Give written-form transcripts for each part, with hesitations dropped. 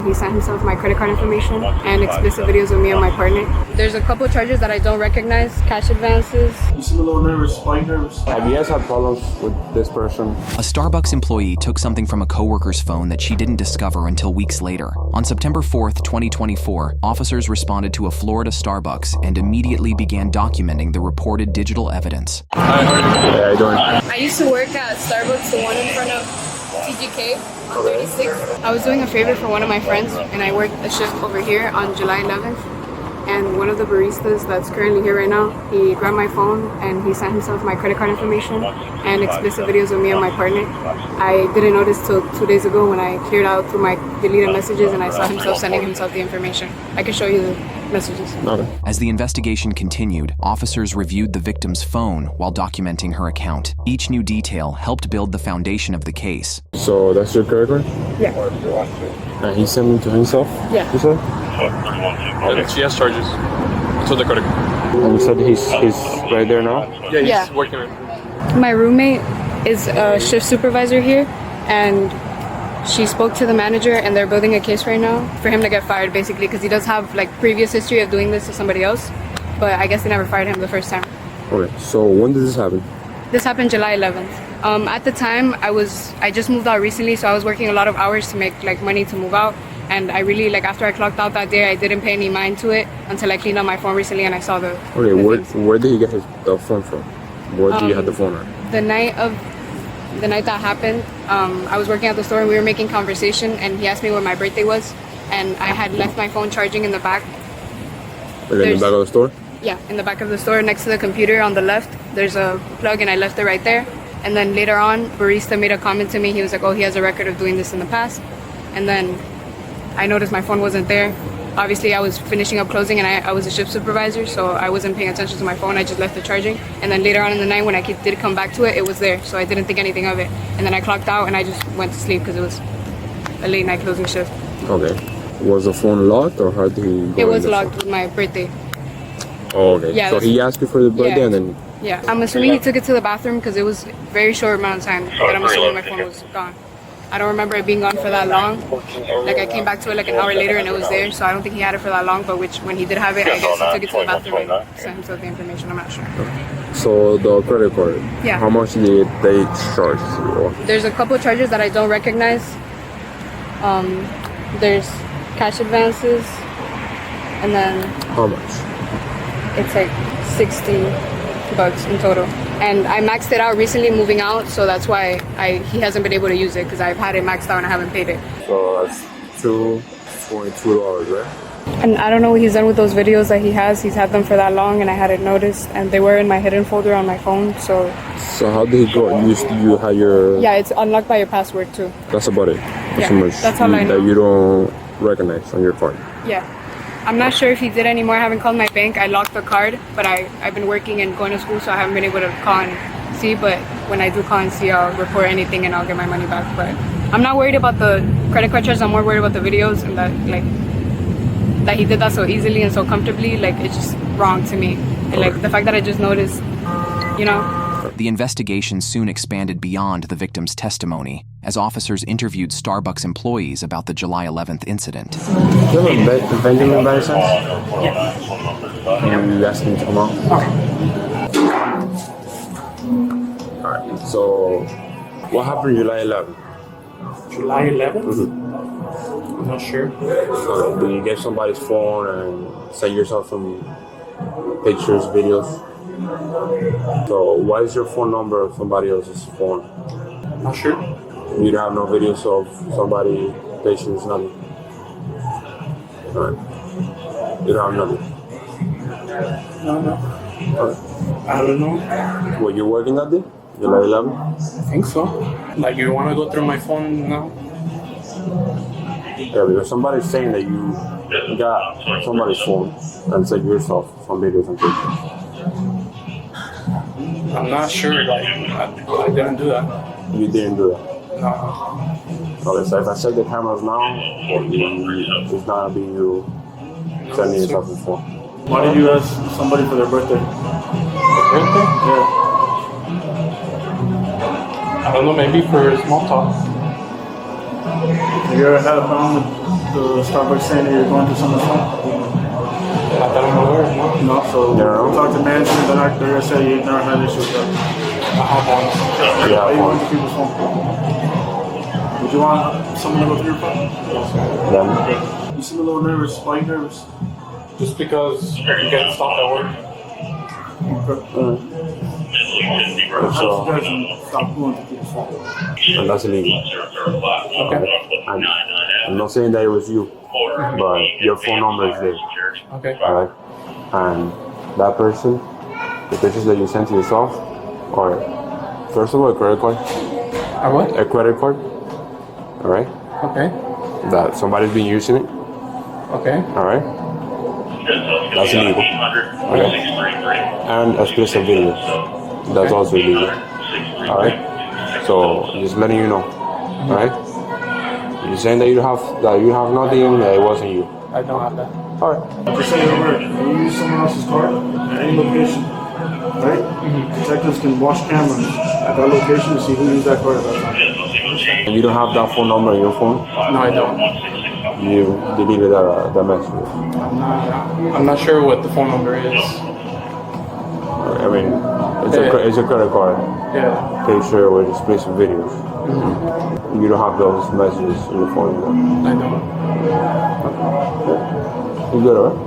He sent himself my credit card information and explicit videos of me and my partner. There's a couple charges that I don't recognize, cash advances. You seem a little nervous. Why are you nervous? Have you guys had problems with this person? A Starbucks employee took something from a coworker's phone that she didn't discover until weeks later. On September 4th, 2024, officers responded to a Florida Starbucks and immediately began documenting the reported digital evidence. Hi, how you doing? I used to work at Starbucks, the one in front of TGK on 36. I was doing a favor for one of my friends and I worked a shift over here on July 11th. And one of the baristas that's currently here right now, he grabbed my phone and he sent himself my credit card information and explicit videos of me and my partner. I didn't notice till 2 days ago when I cleared out through my deleted messages and I saw himself sending himself the information. I can show you the messages. Okay. As the investigation continued, officers reviewed the victim's phone while documenting her account. Each new detail helped build the foundation of the case. So that's your credit card? Yeah. And he sent it to himself? Yeah. You said? And she has charges. So the credit card. And you said he's right there now? Yeah, he's working right. My roommate is a shift supervisor here and she spoke to the manager and they're building a case right now for him to get fired basically because he does have like previous history of doing this to somebody else, but I guess they never fired him the first time. Okay, so when did this happen? This happened July 11th. At the time I just moved out recently, so I was working a lot of hours to make like money to move out, and I really like after I clocked out that day I didn't pay any mind to it until I cleaned up my phone recently and I saw the Okay, things. where did he get the phone from? Where did you have the phone at? The night that happened, I was working at the store and we were making conversation and he asked me when my birthday was and I had left my phone charging in the back. Like in the back of the store? Yeah, in the back of the store next to the computer on the left. There's a plug and I left it right there. And then later on, Barista made a comment to me. He was like, oh, he has a record of doing this in the past. And then I noticed my phone wasn't there. Obviously, I was finishing up closing and I was a shift supervisor, so I wasn't paying attention to my phone. I just left it charging. And then later on in the night when I did come back to it, it was there. So I didn't think anything of it. And then I clocked out and I just went to sleep because it was a late night closing shift. Okay. Was the phone locked or how did he go? It was locked with my birthday. Oh, okay. Yeah, so he asked you for the birthday and then... Yeah, I'm assuming he took it to the bathroom because it was a very short amount of time that I'm assuming my phone was gone. I don't remember it being gone for that long. Like I came back to it like an hour later and it was there, so I don't think he had it for that long, but when he did have it, I guess he took it to the bathroom and sent himself the information, I'm not sure. So the credit card, Yeah. how much did they charge you? There's a couple charges that I don't recognize. There's cash advances, and then How much? it's like $60 in total. And I maxed it out recently moving out, so that's why he hasn't been able to use it because I've had it maxed out and I haven't paid it. So that's $2.2, right? And I don't know what he's done with those videos that he has. He's had them for that long and I hadn't noticed, and they were in my hidden folder on my phone, so... So how did he go? You had your... Yeah, it's unlocked by your password too. That's about it. Yeah, so much that's all I know. that you don't recognize on your card. Yeah. I'm not sure if he did anymore. I haven't called my bank. I locked the card, but I've been working and going to school, so I haven't been able to call and see. But when I do call and see, I'll report anything and I'll get my money back. But I'm not worried about the credit card charges. I'm more worried about the videos and that he did that so easily and so comfortably. Like, it's just wrong to me. And, like, the fact that I just noticed, you know. The investigation soon expanded beyond the victim's testimony as officers interviewed Starbucks employees about the July 11th incident. Do you have a vending license? Yeah. And you asked him to come out? Alright, so what happened July 11th? July 11th? Mm-hmm. I'm not sure. So, do you get somebody's phone and send yourself some pictures, videos? So why is your phone number of somebody else's phone? Not sure. You don't have no videos of somebody, patients, nothing? Alright. You don't have nothing? No. Alright. I don't know. Were you working that day? July 11? I think so. Like, you want to go through my phone now? Yeah, because somebody's saying that you got somebody's phone and sent yourself some videos and pictures. I'm not sure. Like, I didn't do that. You didn't do that? No. Okay, so if I set the cameras now, it's not gonna be you sending yourself a phone. Why did you ask somebody for their birthday? Their birthday? Yeah. I don't know, maybe for small talk. Have you ever had a problem with the Starbucks saying that you're going to someone's phone? Not that I'm aware of, no. No, so we'll talk to management. They're going to say you've never had issues with that. I have one. Yeah, Are you going to people's phone? Would you want someone to go through your phone? Then, You seem a little nervous. Why are you nervous? Just because you're getting stopped at work. So, you guys can stop going to people's phone. and that's illegal. Okay. And I'm not saying that it was you, but your phone number is there. Okay. Alright? And that person, the pictures that you sent to yourself, are first of all a credit card. A what? A credit card. Alright? Okay. That somebody's been using it. Okay. Alright? That's illegal. Okay? And explicit videos. That's also illegal. Alright? So just letting you know. Alright? You're saying that you have nothing, that it wasn't you. I don't have that. Alright. Just so you're aware, when you use someone else's card at any location, right? Detectives can watch cameras at that location to see who used that card at that time. And you don't have that phone number on your phone? No, I don't. You deleted that message. I'm not sure what the phone number is. I mean, it's a credit card. Yeah. Picture with explicit videos. You don't have those messages on your phone either. I don't. You good, alright?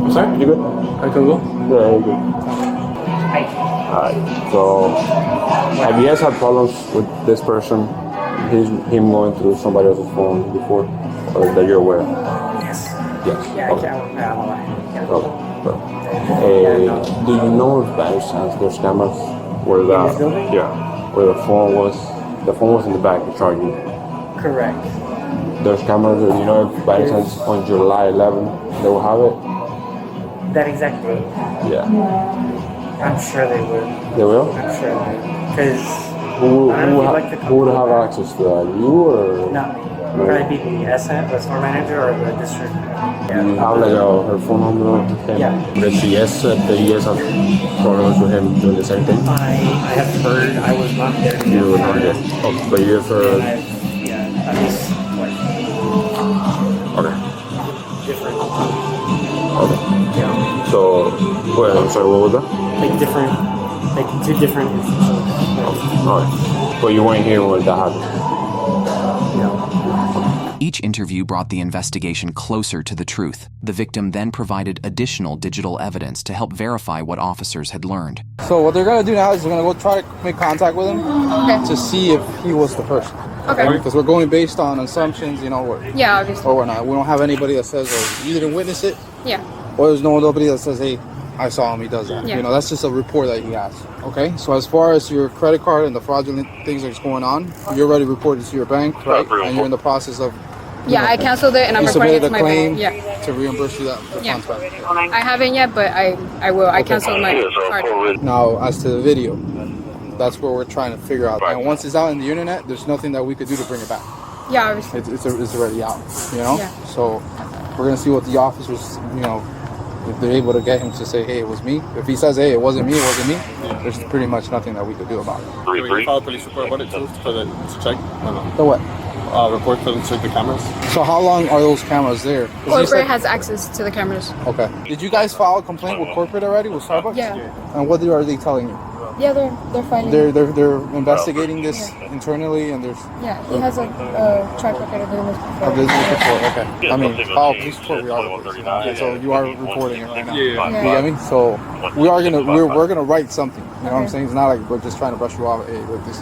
I'm sorry? You good? I can go? Yeah, you're good. Alright, so have you guys had problems with this person? Him going through somebody else's phone before? Or that you're aware of? Yes. Yes. Yeah, Okay. I'm alive. Yeah. Okay. Do you know if by any chance there's cameras where this building? where the phone was in the back charging? Correct. There's cameras, or you know if by any chance on July 11 they will have it? That exact date? Yeah. I'm sure they would. They will? I'm sure they would. Because Who I don't know if you'd like to come would have back. access to that? You or? not me. Probably be the SM, the store manager, or the district. Do you Yeah. have like her phone number or anything? Yeah. Does she yes that you guys have problems with him doing the same thing? I have heard. I was not there. You would not get. Oh, but you have heard. Yeah, at least like Okay. different. Okay. Yeah. So, wait, I'm sorry, what was that? Like different. Like two different instances. Alright. But you weren't here when that happened. Each interview brought the investigation closer to the truth. The victim then provided additional digital evidence to help verify what officers had learned. So what they're gonna do now is they're gonna go try to make contact with him to see if he was the person. Okay. Because we're going based on assumptions, you know, Yeah, obviously. or whatnot. We don't have anybody that says, oh, you didn't witness it, Yeah. or there's nobody that says, hey, I saw him, he does that. Yeah. You know, that's just a report that he has. Okay. So as far as your credit card and the fraudulent things that's going on, you already reported to your bank, right? And you're in the process of. Yeah, I canceled it and I'm You reporting it submitted to a my claim bank. Yeah. to reimburse you the Yeah. funds back. I haven't yet, but I will. I canceled my card. Now, as to the video, that's where we're trying to figure out. And once it's out in the internet, there's nothing that we could do to bring it back. Yeah, obviously. It's already out, you know? Yeah. So we're going to see what the officers, you know, if they're able to get him to say, hey, it was me. If he says, hey, it wasn't me, there's pretty much nothing that we could do about it. We file a police report about it too to check. So what? Report for them to check the cameras. So how long are those cameras there? 'Cause you Corporate said- has access to the cameras. Okay. Did you guys file a complaint with corporate already, with Starbucks? Yeah. And what are they telling you? Yeah, they're filing. They're investigating this internally, and there's Yeah, he has a track record of doing this before. a business report. Okay. I mean, file police report. We are reporting. So you are reporting it right now. Yeah. You get me? So we're gonna write something. You know what I'm saying? It's not like we're just trying to brush you off. Hey, look this.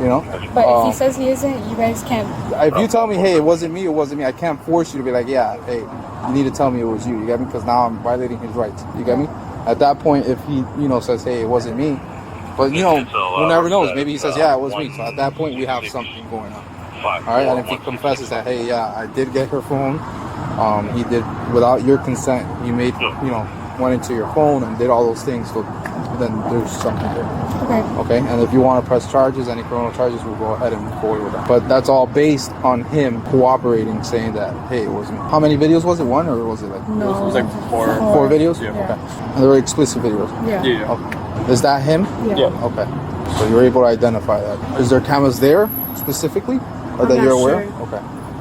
You know. But if he says he isn't, you guys can't. If you tell me, hey, it wasn't me, I can't force you to be like, yeah, hey, you need to tell me it was you. You get me? Because now I'm violating his rights. You get me? At that point, if he, says, hey, it wasn't me, but who never knows? Maybe he says, yeah, it was me. So at that point, we have something going on. All right, and if he confesses that, hey, yeah, I did get her phone, he did without your consent. He made, went into your phone and did all those things. So then there's something there. Okay. Okay, and if you want to press charges, any criminal charges, we'll go ahead and move forward with that. But that's all based on him cooperating, saying that, hey, it was me. How many videos was it? One, or was it like No. It was like four. four videos? Yeah. Okay. And they were explicit videos. Yeah. Yeah. Okay. Is that him? Yeah. Okay. So you're able to identify that. Is there cameras there specifically, or I'm that not you're aware? sure. Okay.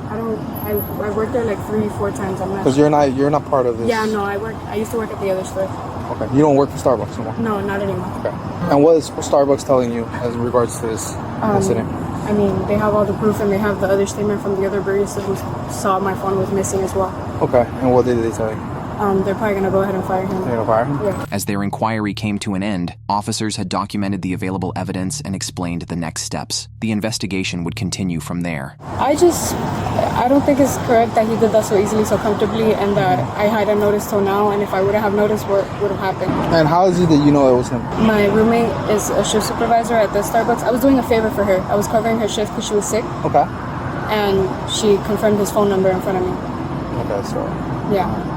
I'm I worked there like 3-4 times. I'm not. Because you're not part of this. Yeah, no, I used to work at the other store. Okay. You don't work for Starbucks anymore. No, not anymore. Okay. And what is Starbucks telling you as in regards to this incident? I mean, they have all the proof, and they have the other statement from the other barista who saw my phone was missing as well. Okay. And what did they tell you? They're probably gonna go ahead and fire him. They're gonna fire him? Yeah. As their inquiry came to an end, officers had documented the available evidence and explained the next steps. The investigation would continue from there. I don't think it's correct that he did that so easily, so comfortably, and that I hadn't noticed till now, and if I wouldn't have noticed, what would have happened? And how is it that you know it was him? My roommate is a shift supervisor at the Starbucks. I was doing a favor for her. I was covering her shift because she was sick. Okay. And she confirmed his phone number in front of me. Okay, so. Yeah.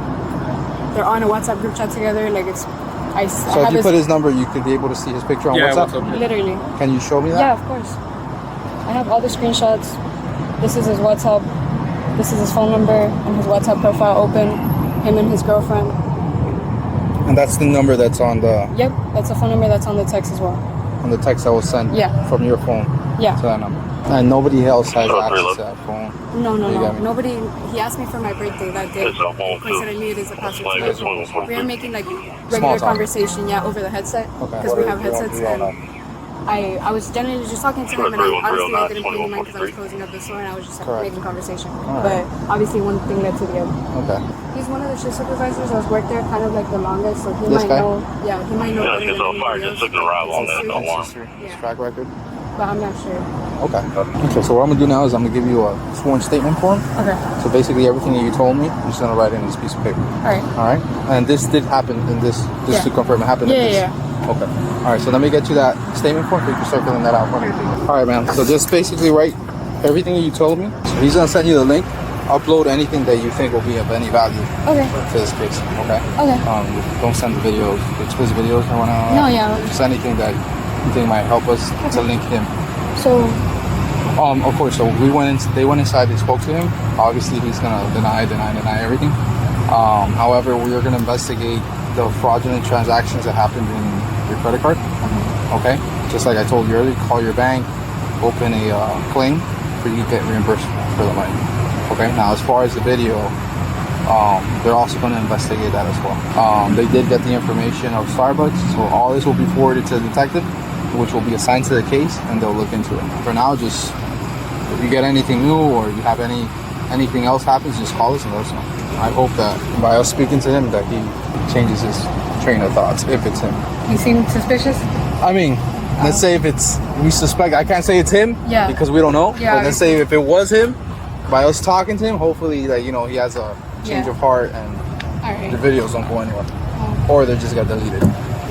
They're on a WhatsApp group chat together. Like So if you put his number, you could be able to see his picture on WhatsApp? Literally. Can you show me that? Yeah, of course. I have all the screenshots. This is his WhatsApp. This is his phone number and his WhatsApp profile open. Him and his girlfriend. And that's the number that's on the... Yep, that's the phone number that's on the text as well. On the text that was sent from your phone Yeah. to that number. And nobody else has access to that phone. No. Nobody. He asked me for my birthday that day. Coincidentally, it is a password to my phone. We were making like regular conversation, over the headset because we have headsets. And I was generally just talking to him, and honestly I didn't pay any mind because I was closing up the store and I was just making conversation. But obviously one thing led to the other. Okay. He's one of the shift supervisors that's worked there kind of like the longest, so he might know. Yeah, he might know. Yeah, it's all fire. Just took a ride on that alarm. His track record. But I'm not sure. Okay. Okay, so what I'm going to do now is I'm going to give you a sworn statement form. Okay. So basically everything that you told me, I'm just going to write in this piece of paper. Alright. Alright? And this did happen in this, just to confirm it happened in this. Yeah. Okay. Alright, so let me get you that statement form so you can start filling that out for me. Alright, man. So just basically write everything that you told me. So he's going to send you the link. Upload anything that you think will be of any value to this case, okay? Okay. Don't send the videos, explicit videos or whatnot. No, yeah. Just anything that you think might help us to link him. So, of course, so they went inside, they spoke to him. Obviously, he's gonna deny everything. However, we are gonna investigate the fraudulent transactions that happened in your credit card. Okay? Just like I told you earlier, call your bank, open a claim for you to get reimbursed for the money. Okay? Now, as far as the video, they're also going to investigate that as well. They did get the information of Starbucks, so all this will be forwarded to the detective, which will be assigned to the case, and they'll look into it. For now, just if you get anything new or you have anything else happens, just call us and let us know. I hope that by us speaking to him that he changes his train of thoughts, if it's him. He seemed suspicious? I mean, let's say if we suspect, I can't say it's him because we don't know, but let's say if it was him, by us talking to him, hopefully that, he has a change of heart and the videos don't go anywhere. Or they just got deleted.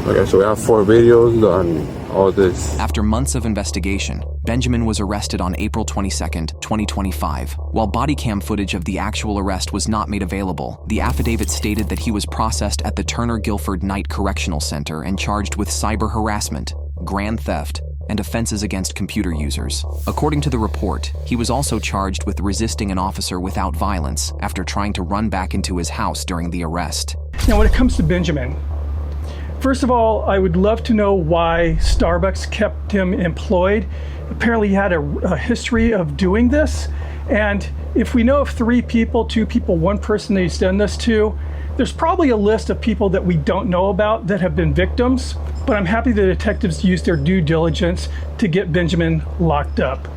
Okay, so we have 4 videos on all this. After months of investigation, Benjamin was arrested on April 22nd, 2025. While body cam footage of the actual arrest was not made available, the affidavit stated that he was processed at the Turner Guilford Knight Correctional Center and charged with cyber harassment, grand theft, and offenses against computer users. According to the report, he was also charged with resisting an officer without violence after trying to run back into his house during the arrest. Now, when it comes to Benjamin, first of all, I would love to know why Starbucks kept him employed. Apparently he had a history of doing this. And if we know of 3 people, 2 people, 1 person that he's done this to, there's probably a list of people that we don't know about that have been victims. But I'm happy the detectives used their due diligence to get Benjamin locked up.